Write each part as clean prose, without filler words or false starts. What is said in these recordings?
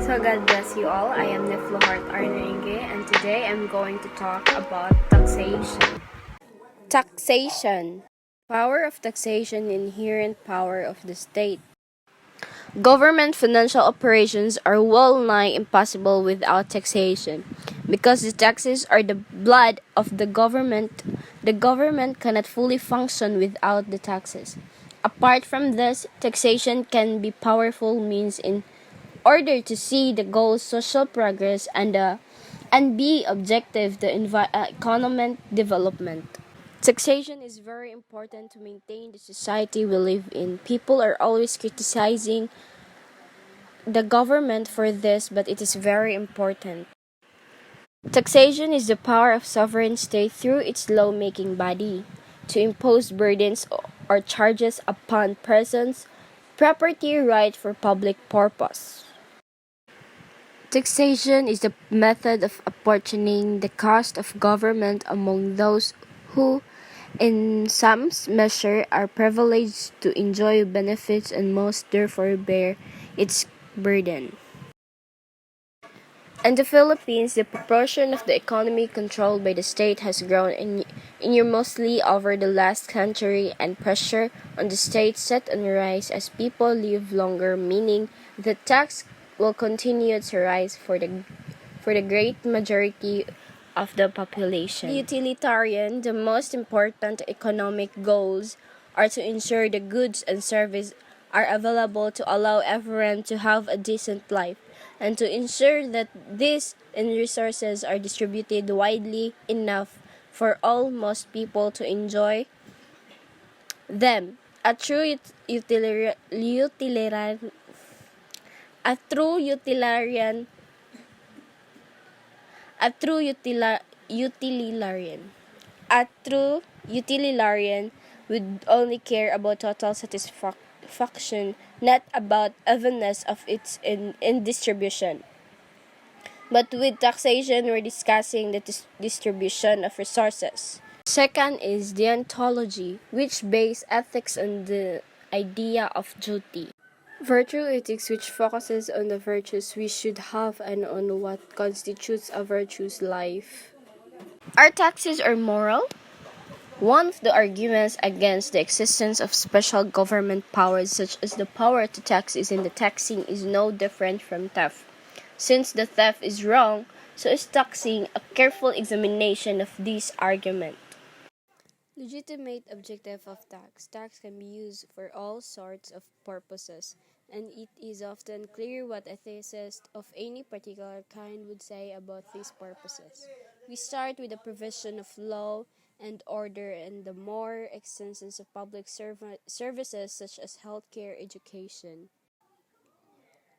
So God bless you all. I am Niflohart Arnainge, and today I'm going to talk about taxation. Taxation. Power of taxation, inherent power of the state. Government financial operations are well nigh impossible without taxation. Because the taxes are the blood of the government cannot fully function without the taxes. Apart from this, taxation can be powerful means in order to see the goals social progress and be objective the economic development. Taxation is very important to maintain the society we live in. People are always criticizing the government for this, but it is very important. Taxation is the power of sovereign state through its law-making body to impose burdens or charges upon persons, property right for public purpose. Taxation is the method of apportioning the cost of government among those who, in some measure, are privileged to enjoy benefits and most therefore bear its burden. In the Philippines, the proportion of the economy controlled by the state has grown enormously over the last century, and pressure on the state set on rise as people live longer, meaning the tax will continue to rise for the great majority of the population. Utilitarian, the most important economic goals are to ensure the goods and services are available to allow everyone to have a decent life, and to ensure that these resources are distributed widely enough for all most people to enjoy them. A true utilitarian a true utilitarian a true utilitarian a true utilitarian would only care about total satisfaction, not about evenness of its in distribution. But with taxation, we're discussing the distribution of resources. Second is deontology, which base ethics on the idea of duty. Virtue ethics, which focuses on the virtues we should have and on what constitutes a virtuous life. Are taxes are moral? One of the arguments against the existence of special government powers, such as the power to tax, is in the taxing is no different from theft. Since the theft is wrong, so is taxing. A careful examination of this argument. Legitimate objective of tax. Tax can be used for all sorts of purposes, and it is often clear what a thesis of any particular kind would say about these purposes. We start with the provision of law and order and the more extensions of public services such as healthcare, education.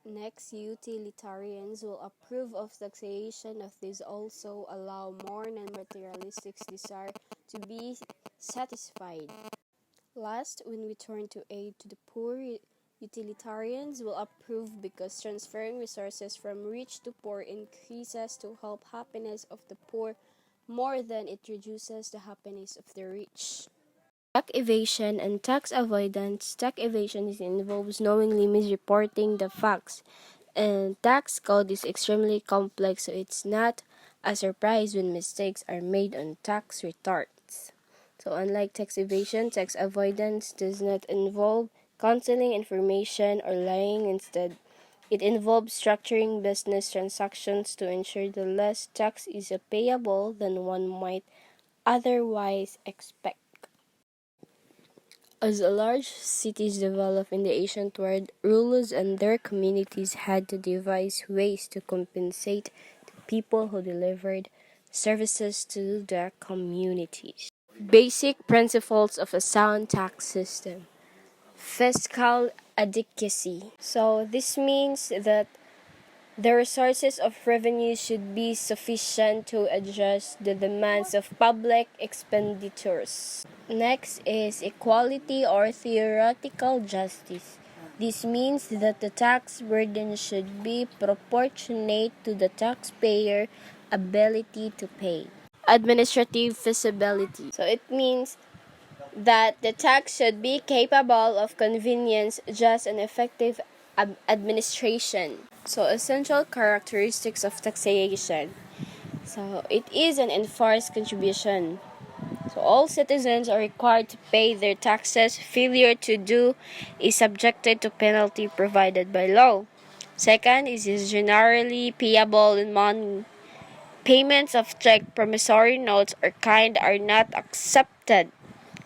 Next, utilitarians will approve of taxation of these also allow more non-materialistic desire to be satisfied. Last, when we turn to aid to the poor, utilitarians will approve because transferring resources from rich to poor increases to help happiness of the poor more than it reduces the happiness of the rich. Tax evasion and tax avoidance. Tax evasion involves knowingly misreporting the facts, and tax code is extremely complex, so it's not a surprise when mistakes are made on tax returns. So unlike tax evasion, tax avoidance does not involve concealing information or lying. Instead, it involves structuring business transactions to ensure the less tax is payable than one might otherwise expect. As large cities developed in the ancient world, rulers and their communities had to devise ways to compensate the people who delivered services to their communities. Basic principles of a sound tax system. Fiscal adequacy. So this means that the resources of revenue should be sufficient to address the demands of public expenditures. Next is equality or theoretical justice. This means that the tax burden should be proportionate to the taxpayer ability to pay. Administrative feasibility. So it means that the tax should be capable of convenience, just and effective administration. So, essential characteristics of taxation. So, it is an enforced contribution. So, all citizens are required to pay their taxes. Failure to do is subjected to penalty provided by law. Second is generally payable in money. Payments of check, promissory notes, or kind are not accepted.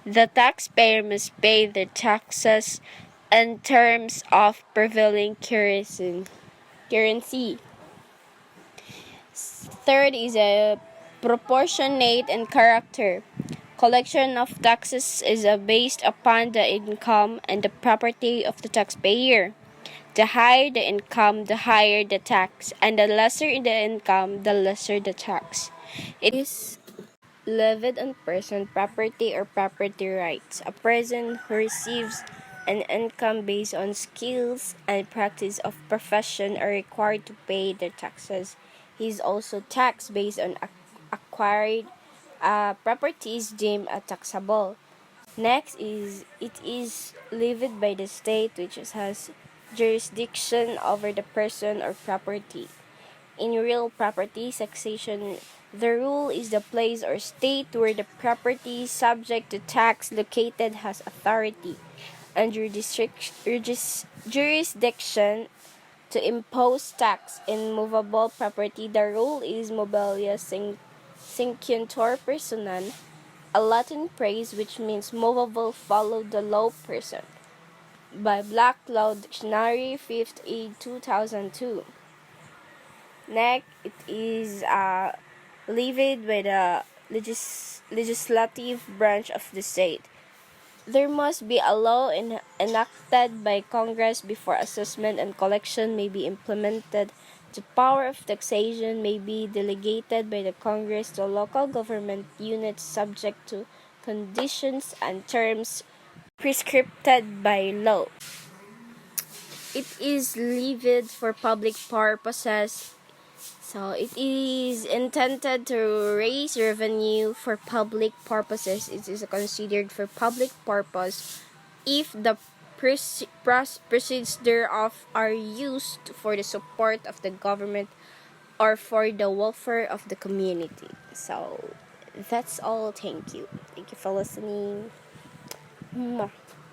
The taxpayer must pay their taxes in terms of prevailing currency. Third is a proportionate in character. Collection of taxes is based upon the income and the property of the taxpayer. The higher the income, the higher the tax, and the lesser the income, the lesser the tax. It is levied on person, property, or property rights. A person who receives an income based on skills and practice of profession are required to pay their taxes. He is also taxed based on acquired properties deemed taxable. Next is it is levied by the state which has jurisdiction over the person or property. In real property taxation, the rule is the place or state where the property subject to tax located has authority and jurisdiction to impose tax. In movable property, the rule is mobilia sequuntur personam, a Latin phrase which means movable follow the law person, by Black Law Dictionary, 5th ed. 2002. Next, it is levied by the legislative branch of the state. There must be a law enacted by Congress before assessment and collection may be implemented. The power of taxation may be delegated by the Congress to local government units subject to conditions and terms prescribed by law. It is levied for public purposes. So it is intended to raise revenue for public purposes. It is considered for public purpose if the proceeds thereof are used for the support of the government or for the welfare of the community. So that's all. Thank you. Thank you for listening.